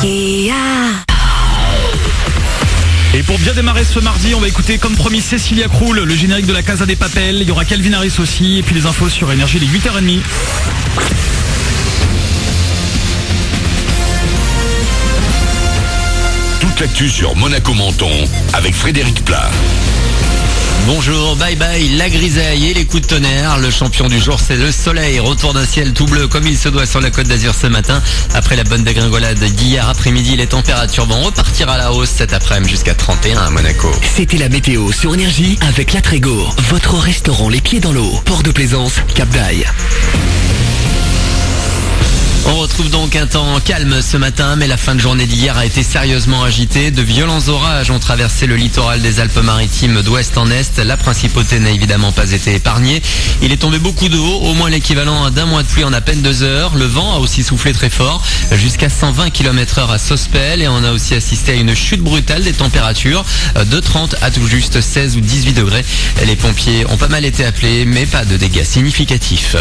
Et pour bien démarrer ce mardi, on va écouter comme promis Cécilia Krull, le générique de la Casa des Papel. Il y aura Calvin Harris aussi, et puis les infos sur Énergie, les 8h30. Toute l'actu sur Monaco Menton avec Frédéric Plat. Bonjour, bye bye, la grisaille et les coups de tonnerre. Le champion du jour, c'est le soleil. Retour d'un ciel tout bleu comme il se doit sur la Côte d'Azur ce matin. Après la bonne dégringolade d'hier après-midi, les températures vont repartir à la hausse cet après-midi jusqu'à 31 à Monaco. C'était la météo sur Énergie avec La Trégo, votre restaurant les pieds dans l'eau. Port de Plaisance, Cap d'Aille. On retrouve donc un temps calme ce matin, mais la fin de journée d'hier a été sérieusement agitée. De violents orages ont traversé le littoral des Alpes-Maritimes d'ouest en est. La principauté n'a évidemment pas été épargnée. Il est tombé beaucoup d'eau, au moins l'équivalent d'un mois de pluie en à peine 2 heures. Le vent a aussi soufflé très fort, jusqu'à 120 km/h à Sospel, et on a aussi assisté à une chute brutale des températures, de 30 à tout juste 16 ou 18 degrés. Les pompiers ont pas mal été appelés, mais pas de dégâts significatifs.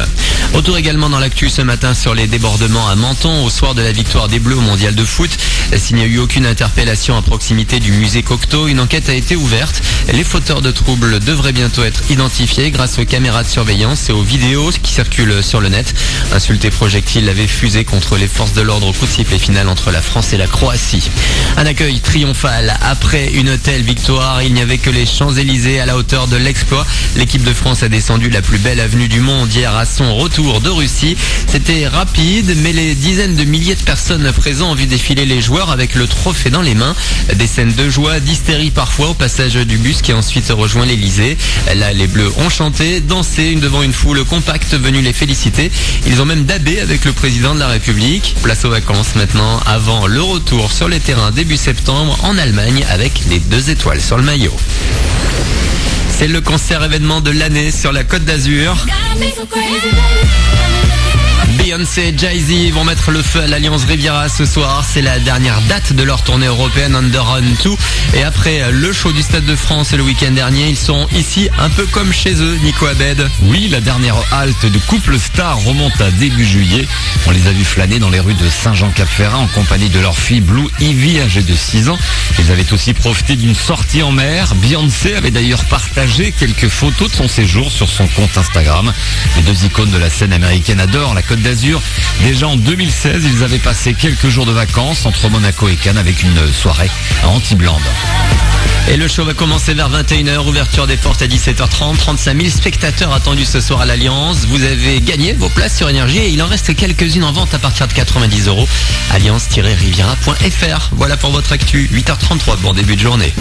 Retour également dans l'actu ce matin sur les débordements à Menton au soir de la victoire des Bleus au mondial de foot. S'il n'y a eu aucune interpellation à proximité du musée Cocteau, une enquête a été ouverte. Les fauteurs de troubles devraient bientôt être identifiés grâce aux caméras de surveillance et aux vidéos qui circulent sur le net. Insultes et projectiles avaient fusé contre les forces de l'ordre au coup de sifflet final entre la France et la Croatie. Un accueil triomphal après une telle victoire. Il n'y avait que les Champs-Élysées à la hauteur de l'exploit. L'équipe de France a descendu la plus belle avenue du monde hier à son retour de Russie. C'était rapide, mais les dizaines de milliers de personnes présentes ont vu défiler les joueurs avec le trophée dans les mains. Des scènes de joie, d'hystérie parfois au passage du bus qui a ensuite rejoint l'Elysée. Là, les Bleus ont chanté, dansé devant une foule compacte venue les féliciter. Ils ont même dabé avec le président de la République. Place aux vacances maintenant, avant le retour sur les terrains début septembre en Allemagne avec les 2 étoiles sur le maillot. C'est le concert événement de l'année sur la Côte d'Azur. Beyoncé et Jay-Z vont mettre le feu à l'Alliance Riviera ce soir. C'est la dernière date de leur tournée européenne Under Run 2. Et après le show du Stade de France le week-end dernier, ils sont ici un peu comme chez eux, Nico Abed. Oui, la dernière halte de couple star remonte à début juillet. On les a vus flâner dans les rues de Saint-Jean-Cap-Ferrat en compagnie de leur fille Blue Ivy, âgée de 6 ans. Ils avaient aussi profité d'une sortie en mer. Beyoncé avait d'ailleurs partagé quelques photos de son séjour sur son compte Instagram. Les 2 icônes de la scène américaine adorent la Côte d'Azur. Déjà en 2016, ils avaient passé quelques jours de vacances entre Monaco et Cannes avec une soirée à Antibes. Et le show va commencer vers 21h, ouverture des portes à 17h30, 35 000 spectateurs attendus ce soir à l'Alliance. Vous avez gagné vos places sur Énergie et il en reste quelques-unes en vente à partir de 90 €. Alliance-riviera.fr. Voilà pour votre actu, 8h33, bon début de journée.